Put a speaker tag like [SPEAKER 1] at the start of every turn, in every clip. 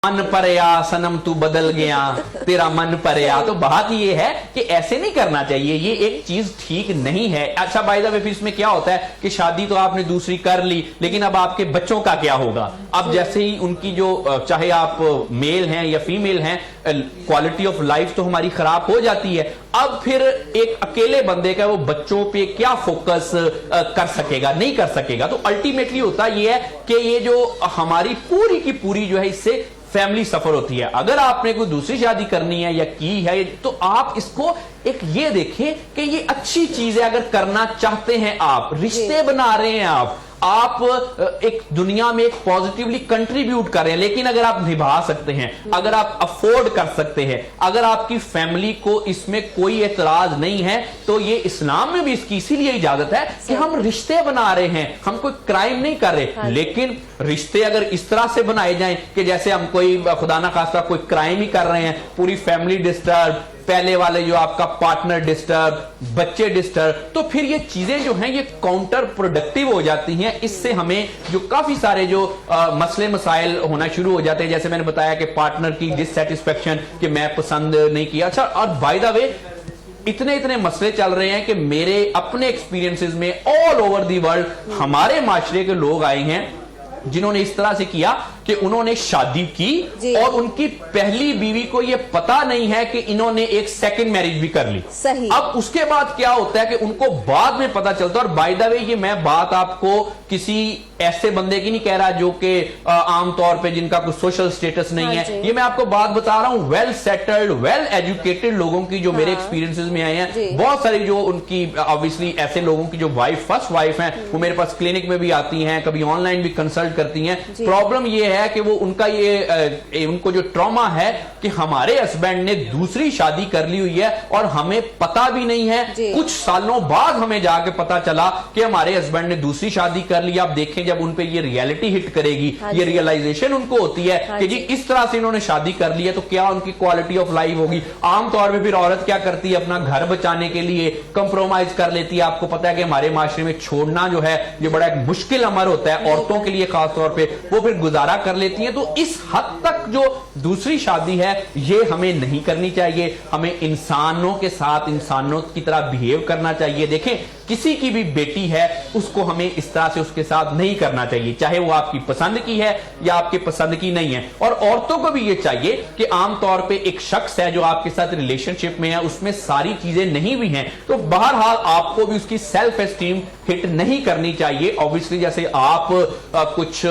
[SPEAKER 1] मन परया सनम तू बदल गया, तेरा मन परया। तो बात ये है कि ऐसे नहीं करना चाहिए, ये एक चीज ठीक नहीं है। अच्छा बाय द वे फिर इसमें क्या होता है कि शादी तो आपने दूसरी कर ली, लेकिन अब आपके बच्चों का क्या होगा? अब जैसे ही उनकी जो, चाहे आप मेल हैं या फीमेल हैं, क्वालिटी ऑफ लाइफ तो हमारी खराब हो जाती है। अब फिर एक अकेले बंदे का वो बच्चों पे क्या फोकस कर सकेगा? नहीं कर सकेगा। तो अल्टीमेटली होता ये है कि ये जो हमारी पूरी की पूरी जो है, इससे फैमिली सफर होती है। अगर आपने कोई दूसरी शादी करनी है या की है, तो आप इसको एक ये देखें कि ये अच्छी चीज है। अगर करना चाहते हैं, आप रिश्ते बना रहे हैं, आप एक दुनिया में एक पॉजिटिवली कंट्रीब्यूट कर रहे हैं, लेकिन अगर आप निभा सकते हैं, अगर आप अफोर्ड कर सकते हैं, अगर आपकी फैमिली को इसमें कोई एतराज नहीं है, तो ये इस्लाम में भी इसकी इसीलिए इजाजत है कि हम रिश्ते बना रहे हैं, हम कोई क्राइम नहीं कर रहे। लेकिन रिश्ते अगर इस तरह से बनाए जाएं कि जैसे हम कोई खुदा ना खास्ता कोई क्राइम ही कर रहे हैं, पूरी फैमिली डिस्टर्ब, पहले वाले जो आपका पार्टनर डिस्टर्ब, बच्चे डिस्टर्ब, तो फिर ये चीजें जो हैं ये काउंटर प्रोडक्टिव हो जाती हैं। इससे हमें जो काफी सारे जो मसले मसाइल होना शुरू हो जाते हैं, जैसे मैंने बताया कि पार्टनर की डिससैटिस्फैक्शन, कि मैं पसंद नहीं किया। अच्छा, और बाय द वे इतने मसले चल रहे हैं कि मेरे अपने एक्सपीरियंसेस में ऑल ओवर दी वर्ल्ड हमारे माशरे के लोग आए हैं जिन्होंने इस तरह से किया कि उन्होंने शादी की और उनकी पहली बीवी को यह पता नहीं है कि इन्होंने एक सेकंड मैरिज भी कर ली।
[SPEAKER 2] सही।
[SPEAKER 1] अब उसके बाद क्या होता है कि उनको बाद में पता चलता है। और बाय द वे ये मैं बात आपको किसी ऐसे बंदे की नहीं कह रहा जो कि आमतौर पे जिनका कोई सोशल स्टेटस नहीं है, ये मैं आपको बात बता रहा हूं वेल सेटल्ड, वेल एजुकेटेड लोगों की, जो मेरे एक्सपीरियंसेस में आए हैं। बहुत सारी जो उनकी ऑब्वियसली ऐसे लोगों की जो वाइफ, फर्स्ट वाइफ है, वो मेरे पास क्लिनिक में भी आती हैं, कभी ऑनलाइन भी कंसल्ट करती हैं। प्रॉब्लम ये है कि वो उनका ये उनको जो ट्रॉमा है कि हमारे हस्बैंड ने दूसरी शादी कर ली हुई है और हमें पता भी नहीं है। कुछ सालों बाद हमें जाके पता चला कि हमारे हस्बैंड ने दूसरी शादी कर ली। आप देखें जब उन पे ये रियलिटी हिट करेगी, ये रियलाइजेशन उनको होती है कि जी इस तरह से इन्होंने शादी कर ली है, तो क्या उनकी क्वालिटी ऑफ लाइफ होगी। आमतौर पे फिर औरत क्या करती है, अपना घर बचाने के लिए कंप्रोमाइज कर लेती है। आपको पता है कि हमारे माशरे में छोड़ना जो है ये बड़ा एक मुश्किल अमर होता है, औरतों के लिए खासतौर पे। वो फिर गुजारा कर लेती हैं। तो इस हद तक जो दूसरी शादी है ये हमें नहीं करनी चाहिए। हमें इंसानों के साथ इंसानों की तरह बिहेव करना चाहिए। देखें, किसी की भी बेटी है, उसको हमें इस तरह से उसके साथ नहीं करना चाहिए, चाहे वो आपकी पसंद की है या आपकी पसंद की नहीं है। और औरतों को भी ये चाहिए कि आमतौर पे एक शख्स है जो आपके साथ रिलेशनशिप में है, उसमें सारी चीजें नहीं भी हैं, तो बहरहाल आपको भी उसकी सेल्फ एस्टीम हिट नहीं करनी चाहिए। ऑब्वियसली जैसे आप कुछ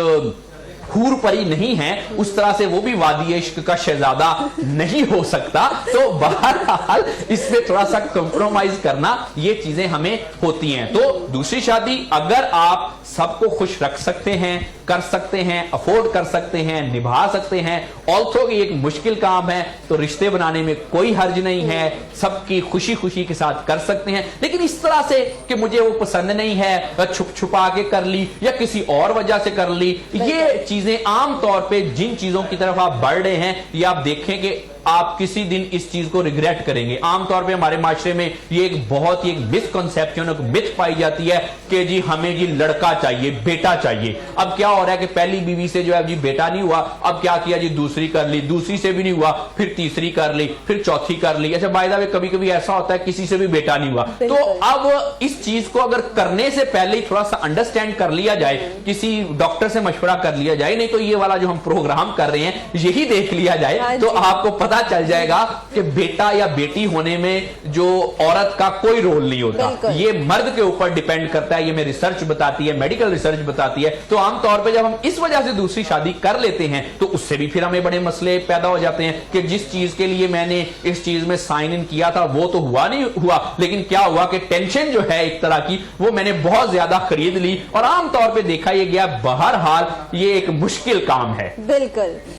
[SPEAKER 1] हूर परी नहीं है, उस तरह से वो भी वादी इश्क का शहजादा नहीं हो सकता। तो बहरहाल इसमें थोड़ा सा कंप्रोमाइज करना, ये चीजें हमें होती हैं। तो दूसरी शादी अगर आप सबको खुश रख सकते हैं, कर सकते हैं, अफोर्ड कर सकते हैं, निभा सकते हैं, ऑल्थो कि एक मुश्किल काम है, तो रिश्ते बनाने में कोई हर्ज नहीं है, सबकी खुशी खुशी के साथ कर सकते हैं। लेकिन इस तरह से कि मुझे वो पसंद नहीं है, छुप छुपा के कर ली या किसी और वजह से कर ली, ये चीजें आमतौर पे जिन चीजों की तरफ आप बढ़ रहे हैं, ये आप देखें कि आप किसी दिन इस चीज को रिग्रेट करेंगे। आमतौर पे हमारे माशरे में ये एक बहुत ही एक मिसकंसेप्शन, एक मिथ पाई जाती है कि जी हमें जी लड़का चाहिए, बेटा चाहिए। अब क्या हो रहा है कि पहली बीवी से जो है जी बेटा नहीं हुआ, अब क्या किया जी दूसरी कर ली, दूसरी से भी नहीं हुआ, फिर तीसरी कर ली, फिर चौथी कर ली। अच्छा बाय द वे कभी कभी ऐसा होता है किसी से भी बेटा नहीं हुआ। तो अब इस चीज को अगर करने से पहले ही थोड़ा सा अंडरस्टैंड कर लिया जाए, किसी डॉक्टर से मशवरा कर लिया जाए, नहीं तो ये वाला जो हम प्रोग्राम कर रहे हैं यही देख लिया जाए, तो आपको पता चल जाएगा कि बेटा या बेटी होने में जो औरत का कोई रोल नहीं होता, ये मर्द के ऊपर डिपेंड करता है। ये में रिसर्च बताती है, मेडिकल रिसर्च बताती है। तो आमतौर पे जब हम इस वजह से दूसरी शादी कर लेते हैं, तो उससे भी फिर हमें बड़े मसले पैदा हो जाते हैं कि जिस चीज के लिए मैंने इस चीज में साइन इन किया था वो तो हुआ नहीं हुआ, लेकिन क्या हुआ कि टेंशन जो है एक तरह की वो मैंने बहुत ज्यादा खरीद ली, और आमतौर पर देखा यह गया बहरहाल ये एक मुश्किल काम है।
[SPEAKER 2] बिल्कुल।